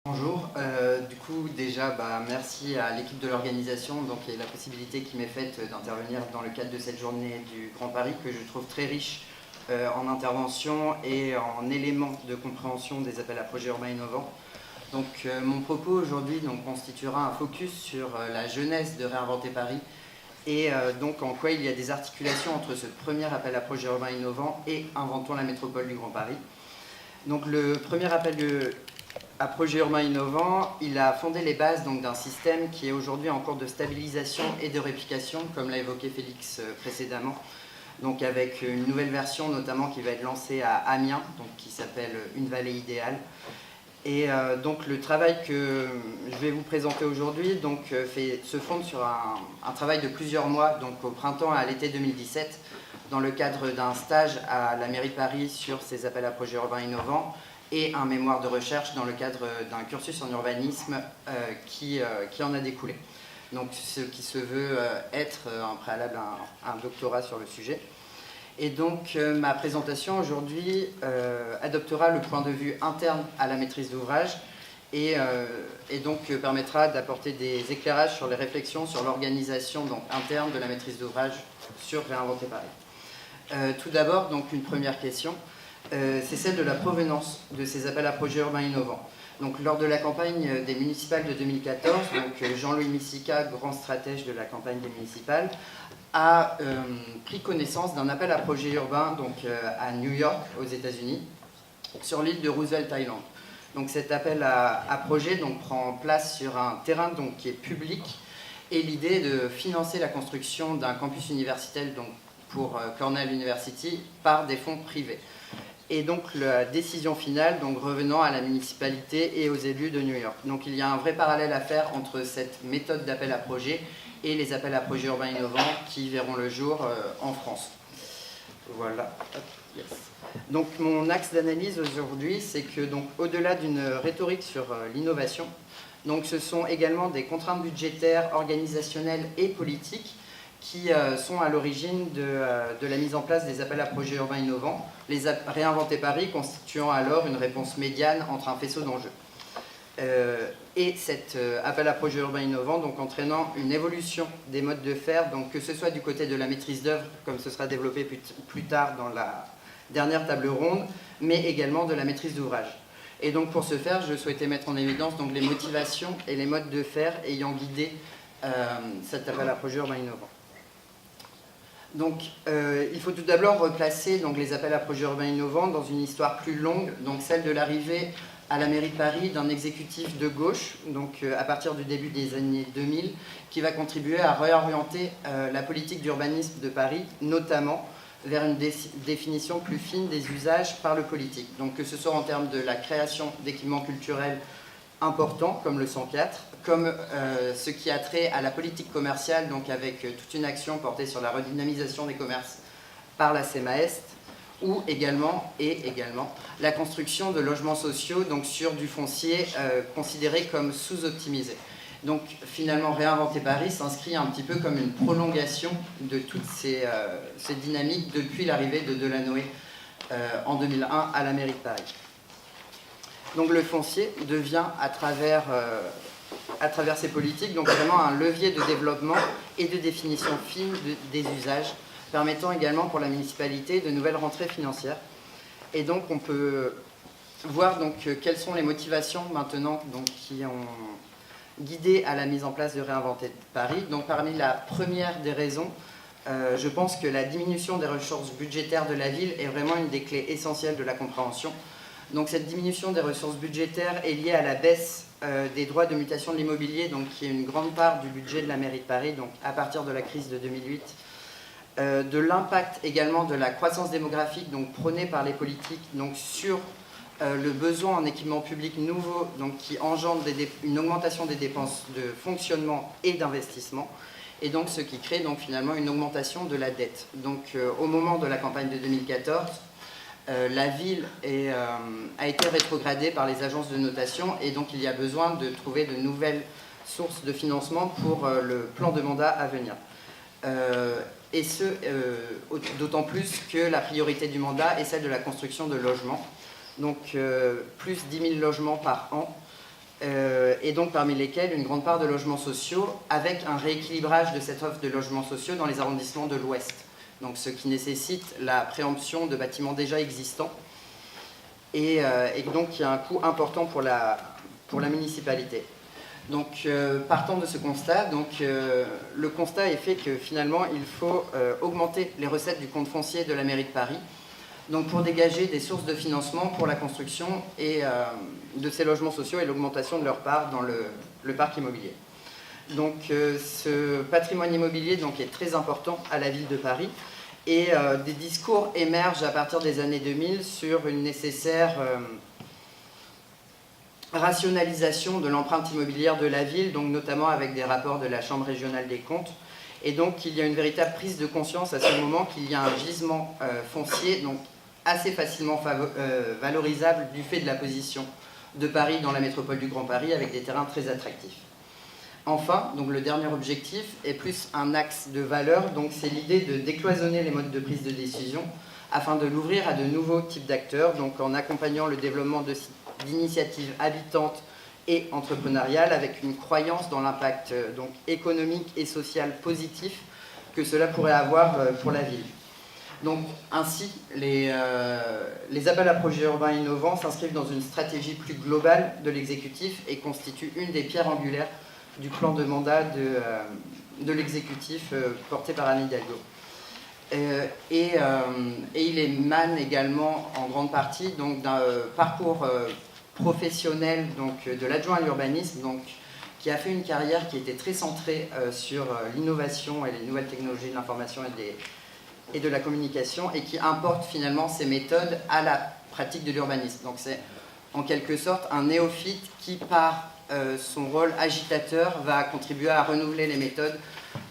Bonjour, du coup déjà merci à l'équipe de l'organisation et la possibilité qui m'est faite d'intervenir dans le cadre de cette journée du Grand Paris que je trouve très riche en interventions et en éléments de compréhension des appels à projets urbains innovants. Mon propos aujourd'hui constituera un focus sur la jeunesse de Réinventer Paris et en quoi il y a des articulations entre ce premier appel à projets urbains innovants et Inventons la métropole du Grand Paris. Donc le premier appel à projet urbain innovant, il a fondé les bases d'un système qui est aujourd'hui en cours de stabilisation et de réplication, comme l'a évoqué Félix précédemment, avec une nouvelle version notamment qui va être lancée à Amiens, qui s'appelle Une vallée idéale. Et le travail que je vais vous présenter aujourd'hui se fonde sur un travail de plusieurs mois, au printemps et à l'été 2017, dans le cadre d'un stage à la mairie de Paris sur ces appels à projets urbains innovants, et un mémoire de recherche dans le cadre d'un cursus en urbanisme qui en a découlé. Ce qui se veut être un préalable à un doctorat sur le sujet. Et ma présentation aujourd'hui adoptera le point de vue interne à la maîtrise d'ouvrage et permettra d'apporter des éclairages sur les réflexions sur l'organisation interne de la maîtrise d'ouvrage sur Réinventer Paris. Tout d'abord, une première question. C'est celle de la provenance de ces appels à projets urbains innovants. Lors de la campagne des municipales de 2014, Jean-Louis Missica, grand stratège de la campagne des municipales, a pris connaissance d'un appel à projet urbain à New York, aux États-Unis, sur l'île de Roosevelt Island. Cet appel à projet prend place sur un terrain qui est public, et l'idée est de financer la construction d'un campus universitaire pour Cornell University par des fonds privés. Et la décision finale revenant à la municipalité et aux élus de New York. Il y a un vrai parallèle à faire entre cette méthode d'appel à projet et les appels à projets urbains innovants qui verront le jour en France. Voilà. Yes. Mon axe d'analyse aujourd'hui, c'est que au-delà d'une rhétorique sur l'innovation, ce sont également des contraintes budgétaires, organisationnelles et politiques qui sont à l'origine de la mise en place des appels à projets urbains innovants, les Réinventer Paris constituant alors une réponse médiane entre un faisceau d'enjeux. Et cet appel à projets urbains innovants entraînant une évolution des modes de faire, que ce soit du côté de la maîtrise d'œuvre, comme ce sera développé plus tard dans la dernière table ronde, mais également de la maîtrise d'ouvrage. Et pour ce faire, je souhaitais mettre en évidence les motivations et les modes de faire ayant guidé cet appel à projets urbains innovants. Il faut tout d'abord replacer les appels à projets urbains innovants dans une histoire plus longue, celle de l'arrivée à la mairie de Paris d'un exécutif de gauche, à partir du début des années 2000, qui va contribuer à réorienter la politique d'urbanisme de Paris, notamment vers une définition plus fine des usages par le politique. Que ce soit en termes de la création d'équipements culturels importants, comme le 104, comme ce qui a trait à la politique commerciale, avec toute une action portée sur la redynamisation des commerces par la SEMA Est, ou également la construction de logements sociaux sur du foncier considéré comme sous-optimisé. Finalement, Réinventer Paris s'inscrit un petit peu comme une prolongation de toutes ces dynamiques depuis l'arrivée de Delanoë en 2001 à la mairie de Paris. Le foncier devient, à travers ces politiques, vraiment un levier de développement et de définition fine des usages, permettant également pour la municipalité de nouvelles rentrées financières. Et on peut voir quelles sont les motivations maintenant qui ont guidé à la mise en place de Réinventer Paris. Parmi la première des raisons, je pense que la diminution des ressources budgétaires de la ville est vraiment une des clés essentielles de la compréhension. Cette diminution des ressources budgétaires est liée à la baisse des droits de mutation de l'immobilier, qui est une grande part du budget de la mairie de Paris, à partir de la crise de 2008. De l'impact également de la croissance démographique prônée par les politiques sur le besoin en équipements publics nouveaux qui engendre une augmentation des dépenses de fonctionnement et d'investissement, et ce qui crée finalement une augmentation de la dette. Au moment de la campagne de 2014, la ville a été rétrogradée par les agences de notation, et il y a besoin de trouver de nouvelles sources de financement pour le plan de mandat à venir. Et ce, d'autant plus que la priorité du mandat est celle de la construction de logements. Plus 10 000 logements par an, et donc parmi lesquels une grande part de logements sociaux, avec un rééquilibrage de cette offre de logements sociaux dans les arrondissements de l'Ouest. Donc ce qui nécessite la préemption de bâtiments déjà existants, et donc qui a un coût important pour la municipalité. Donc partant de ce constat, le constat est fait que finalement il faut augmenter les recettes du compte foncier de la mairie de Paris, donc pour dégager des sources de financement pour la construction de ces logements sociaux et l'augmentation de leur part dans le parc immobilier. Donc ce patrimoine immobilier est très important à la ville de Paris, et des discours émergent à partir des années 2000 sur une nécessaire rationalisation de l'empreinte immobilière de la ville, donc notamment avec des rapports de la Chambre régionale des comptes. Et donc il y a une véritable prise de conscience à ce moment qu'il y a un gisement foncier donc assez facilement valorisable du fait de la position de Paris dans la métropole du Grand Paris, avec des terrains très attractifs. Enfin, donc le dernier objectif est plus un axe de valeur, donc c'est l'idée de décloisonner les modes de prise de décision afin de l'ouvrir à de nouveaux types d'acteurs, donc en accompagnant le développement d'initiatives habitantes et entrepreneuriales avec une croyance dans l'impact économique et social positif que cela pourrait avoir pour la ville. Donc, ainsi, les appels à projets urbains innovants s'inscrivent dans une stratégie plus globale de l'exécutif et constituent une des pierres angulaires du plan de mandat de l'exécutif porté par Anne Hidalgo. Et il émane également en grande partie d'un parcours professionnel de l'adjoint à l'urbanisme, qui a fait une carrière qui était très centrée sur l'innovation et les nouvelles technologies de l'information et de la communication, et qui importe finalement ces méthodes à la pratique de l'urbanisme. Donc c'est en quelque sorte un néophyte qui, par son rôle agitateur, va contribuer à renouveler les méthodes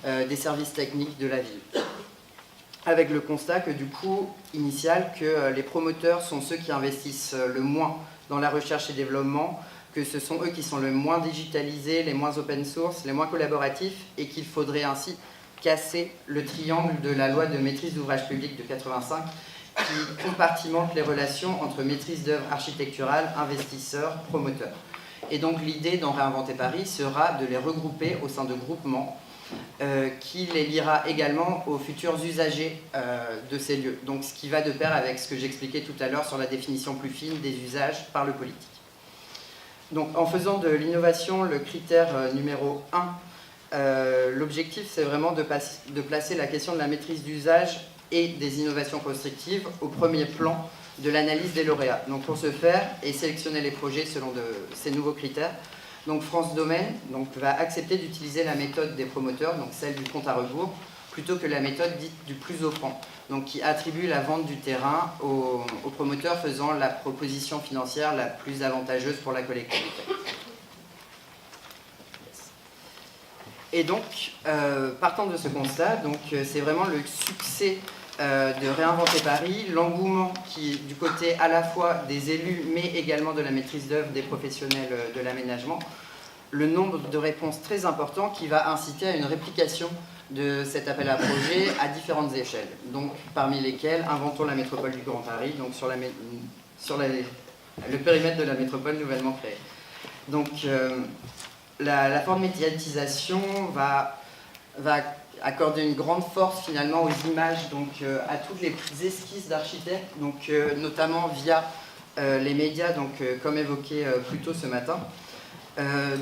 des services techniques de la ville. Avec le constat que du coup, initial, que les promoteurs sont ceux qui investissent le moins dans la recherche et développement, que ce sont eux qui sont le moins digitalisés, les moins open source, les moins collaboratifs, et qu'il faudrait ainsi casser le triangle de la loi de maîtrise d'ouvrage public de 85 qui compartimente les relations entre maîtrise d'œuvre architecturale, investisseurs, promoteurs. Et donc l'idée dans Réinventer Paris sera de les regrouper au sein de groupements qui les liera également aux futurs usagers de ces lieux. Donc ce qui va de pair avec ce que j'expliquais tout à l'heure sur la définition plus fine des usages par le politique. Donc en faisant de l'innovation le critère numéro 1, l'objectif c'est vraiment de placer la question de la maîtrise d'usage et des innovations constructives au premier plan de l'analyse des lauréats. Donc pour ce faire et sélectionner les projets selon ces nouveaux critères, donc France Domaine va accepter d'utiliser la méthode des promoteurs, donc celle du compte à rebours, plutôt que la méthode dite du plus offrant, donc qui attribue la vente du terrain aux promoteurs faisant la proposition financière la plus avantageuse pour la collectivité. Et donc, partant de ce constat, c'est vraiment le succès de Réinventer Paris, l'engouement qui, du côté à la fois des élus, mais également de la maîtrise d'œuvre des professionnels de l'aménagement, le nombre de réponses très important qui va inciter à une réplication de cet appel à projet à différentes échelles, donc parmi lesquelles Inventons la métropole du Grand Paris, donc sur le périmètre de la métropole nouvellement créée. Donc la forte médiatisation va accorder une grande force finalement aux images, à toutes les esquisses d'architectes, notamment via les médias, comme évoqué plus tôt ce matin.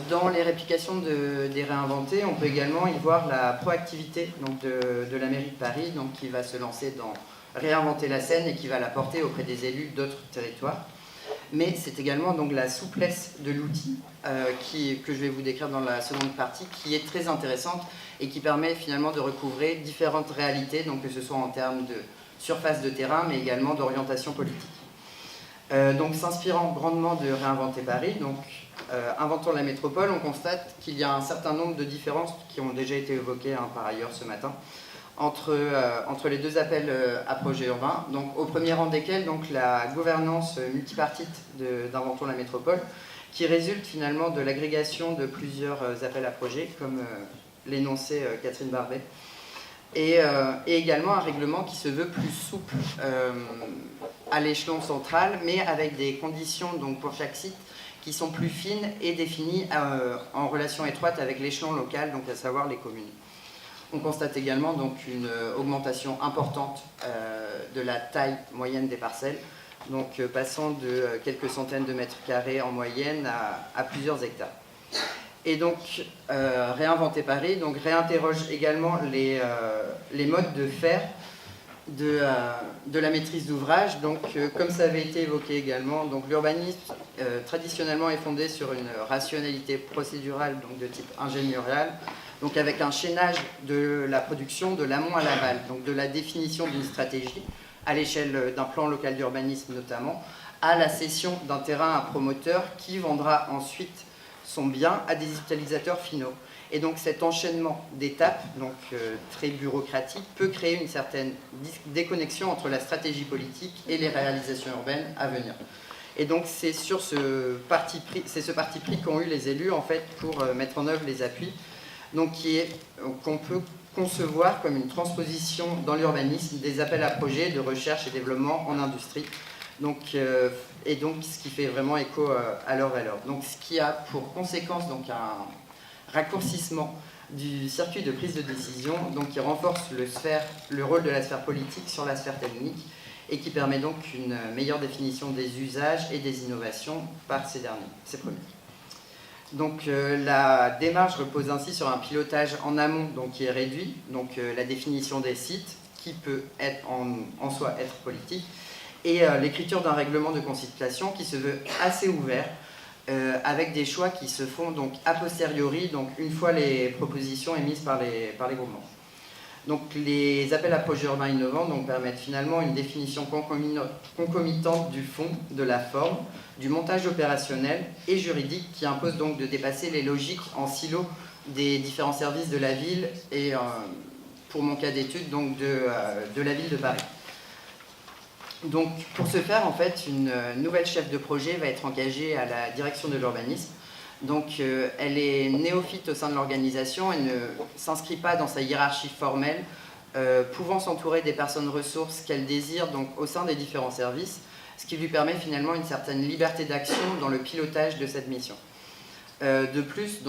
Dans les réplications des réinventés, on peut également y voir la proactivité de la mairie de Paris, qui va se lancer dans réinventer la Seine et qui va la porter auprès des élus d'autres territoires. Mais c'est également la souplesse de l'outil que je vais vous décrire dans la seconde partie, qui est très intéressante et qui permet finalement de recouvrer différentes réalités, que ce soit en termes de surface de terrain, mais également d'orientation politique. S'inspirant grandement de Réinventer Paris, Inventons la métropole, on constate qu'il y a un certain nombre de différences qui ont déjà été évoquées par ailleurs ce matin, entre les deux appels à projets urbains, au premier rang desquels la gouvernance multipartite d'Inventons la métropole, qui résulte finalement de l'agrégation de plusieurs appels à projets, comme l'énonçait Catherine Barbet, et également un règlement qui se veut plus souple à l'échelon central, mais avec des conditions pour chaque site qui sont plus fines et définies en relation étroite avec l'échelon local, donc à savoir les communes. On constate également donc une augmentation importante de la taille moyenne des parcelles, donc passant de quelques centaines de mètres carrés en moyenne à plusieurs hectares. Et donc, Réinventer Paris donc, réinterroge également les modes de faire de la maîtrise d'ouvrage. Donc, comme ça avait été évoqué également, l'urbanisme traditionnellement est fondé sur une rationalité procédurale donc de type ingénieural, donc avec un chaînage de la production de l'amont à l'aval, donc de la définition d'une stratégie à l'échelle d'un plan local d'urbanisme notamment, à la cession d'un terrain à un promoteur qui vendra ensuite son bien à des utilisateurs finaux. Et donc cet enchaînement d'étapes, très bureaucratique, peut créer une certaine déconnexion entre la stratégie politique et les réalisations urbaines à venir. Et donc c'est ce parti pris qu'ont eu les élus en fait pour mettre en œuvre les appuis, qu'on peut concevoir comme une transposition dans l'urbanisme des appels à projets de recherche et développement en industrie. Et donc ce qui fait vraiment écho à leur valeur. Donc ce qui a pour conséquence un raccourcissement du circuit de prise de décision, qui renforce le rôle de la sphère politique sur la sphère technique et qui permet donc une meilleure définition des usages et des innovations par ces premiers. Donc la démarche repose ainsi sur un pilotage en amont qui est réduit, la définition des sites qui peut être en soi être politique, et l'écriture d'un règlement de consultation qui se veut assez ouvert, avec des choix qui se font a posteriori, une fois les propositions émises par les groupements. Donc les appels à projets urbains innovants permettent finalement une définition concomitante du fond, de la forme, du montage opérationnel et juridique qui impose donc de dépasser les logiques en silo des différents services de la ville et, pour mon cas d'étude, de la ville de Paris. Donc, pour ce faire, en fait, une nouvelle chef de projet va être engagée à la direction de l'urbanisme. Donc, elle est néophyte au sein de l'organisation, elle ne s'inscrit pas dans sa hiérarchie formelle, pouvant s'entourer des personnes ressources qu'elle désire au sein des différents services, ce qui lui permet finalement une certaine liberté d'action dans le pilotage de cette mission. De plus,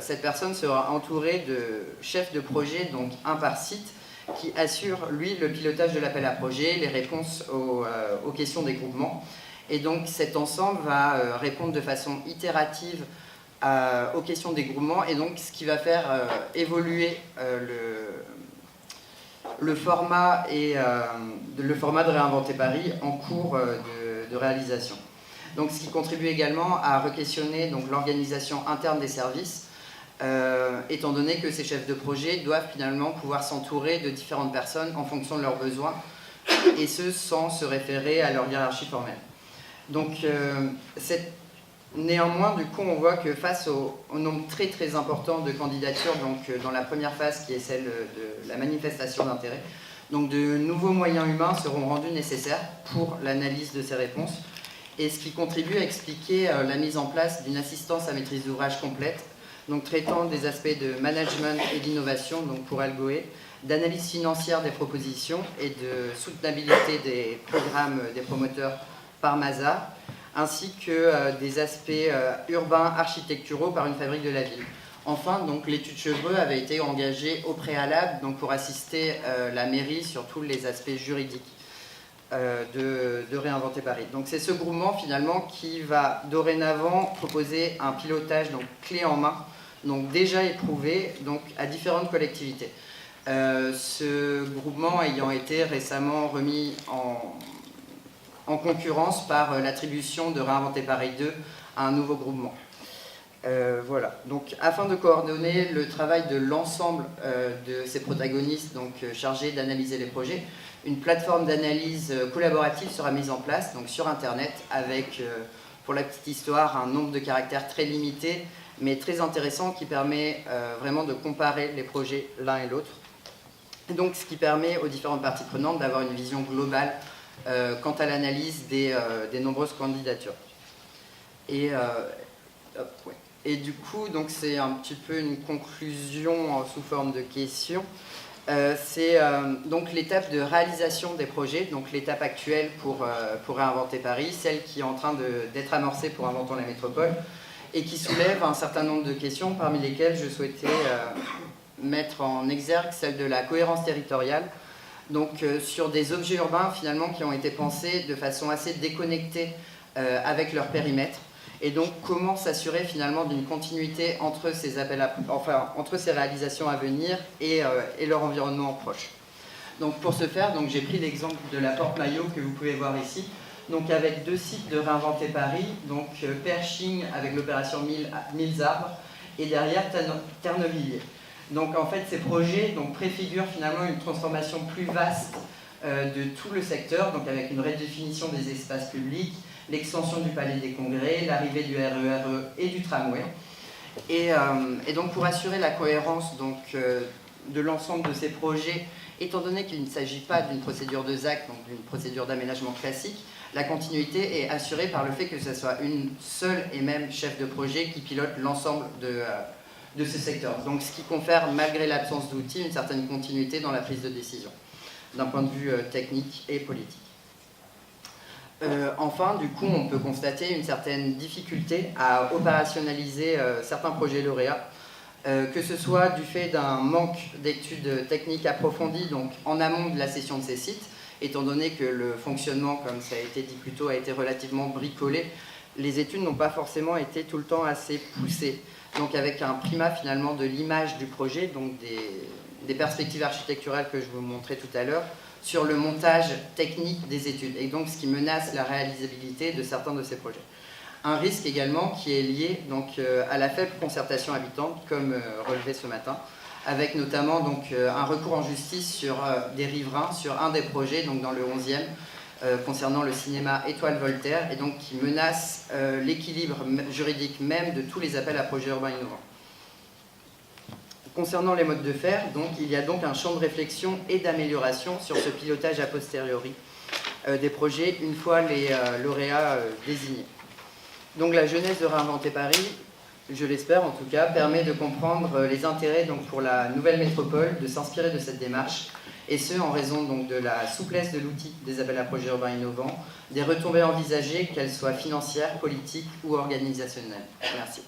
cette personne sera entourée de chefs de projet, un par site, qui assure, lui, le pilotage de l'appel à projet, les réponses aux questions des groupements. Et donc cet ensemble va répondre de façon itérative aux questions des groupements, et donc ce qui va faire évoluer le format de Réinventer Paris en cours de réalisation. Donc ce qui contribue également à re-questionner l'organisation interne des services, étant donné que ces chefs de projet doivent finalement pouvoir s'entourer de différentes personnes en fonction de leurs besoins, et ce sans se référer à leur hiérarchie formelle. Donc néanmoins, du coup, on voit que face au nombre très très important de candidatures, dans la première phase qui est celle de la manifestation d'intérêt, de nouveaux moyens humains seront rendus nécessaires pour l'analyse de ces réponses, et ce qui contribue à expliquer la mise en place d'une assistance à maîtrise d'ouvrage complète, traitant des aspects de management et d'innovation pour Algoé, d'analyse financière des propositions et de soutenabilité des programmes des promoteurs par Mazars, ainsi que des aspects urbains architecturaux par une fabrique de la ville. Enfin, l'étude Chevreux avait été engagée au préalable pour assister la mairie sur tous les aspects juridiques de Réinventer Paris. Donc c'est ce groupement finalement qui va dorénavant proposer un pilotage clé en main, déjà éprouvé à différentes collectivités. Ce groupement ayant été récemment remis en concurrence par l'attribution de Réinventer Paris 2 à un nouveau groupement. Voilà. Donc, afin de coordonner le travail de l'ensemble de ces protagonistes chargés d'analyser les projets, une plateforme d'analyse collaborative sera mise en place sur Internet avec, pour la petite histoire, un nombre de caractères très limité mais très intéressant qui permet vraiment de comparer les projets l'un et l'autre. Donc, ce qui permet aux différentes parties prenantes d'avoir une vision globale quant à l'analyse des nombreuses candidatures. Et du coup, c'est un petit peu une conclusion sous forme de questions. C'est donc l'étape de réalisation des projets, donc l'étape actuelle pour réinventer Paris, celle qui est en train d'être amorcée pour Inventons la métropole, et qui soulève un certain nombre de questions, parmi lesquelles je souhaitais mettre en exergue celle de la cohérence territoriale, donc sur des objets urbains finalement qui ont été pensés de façon assez déconnectée avec leur périmètre, et donc comment s'assurer finalement d'une continuité entre ces réalisations à venir et leur environnement proche. Donc pour ce faire, j'ai pris l'exemple de la Porte Maillot que vous pouvez voir ici, donc avec 2 sites de Réinventer Paris, donc Pershing avec l'opération 1000 arbres et derrière Ternevilliers. Donc en fait ces projets préfigurent finalement une transformation plus vaste de tout le secteur, donc avec une redéfinition des espaces publics, l'extension du Palais des Congrès, l'arrivée du RERE et du tramway. Et donc pour assurer la cohérence de l'ensemble de ces projets, étant donné qu'il ne s'agit pas d'une procédure de ZAC, donc d'une procédure d'aménagement classique, la continuité est assurée par le fait que ce soit une seule et même chef de projet qui pilote l'ensemble de ce secteur. Donc ce qui confère, malgré l'absence d'outils, une certaine continuité dans la prise de décision, d'un point de vue technique et politique. Enfin, du coup, on peut constater une certaine difficulté à opérationnaliser certains projets lauréats, que ce soit du fait d'un manque d'études techniques approfondies, donc en amont de la cession de ces sites, étant donné que le fonctionnement, comme ça a été dit plus tôt, a été relativement bricolé, les études n'ont pas forcément été tout le temps assez poussées. Donc avec un primat finalement de l'image du projet, donc des perspectives architecturales que je vous montrais tout à l'heure, sur le montage technique des études, et donc ce qui menace la réalisabilité de certains de ces projets. Un risque également qui est lié à la faible concertation habitante, comme relevé ce matin, avec notamment un recours en justice sur des riverains, sur un des projets, dans le 11e, concernant le cinéma Étoile Voltaire, et donc qui menace l'équilibre juridique même de tous les appels à projets urbains innovants. Concernant les modes de faire, il y a donc un champ de réflexion et d'amélioration sur ce pilotage a posteriori des projets une fois les lauréats désignés. Donc la jeunesse de Réinventer Paris, je l'espère en tout cas, permet de comprendre les intérêts pour la nouvelle métropole, de s'inspirer de cette démarche, et ce en raison de la souplesse de l'outil des appels à projets urbains innovants, des retombées envisagées, qu'elles soient financières, politiques ou organisationnelles. Merci.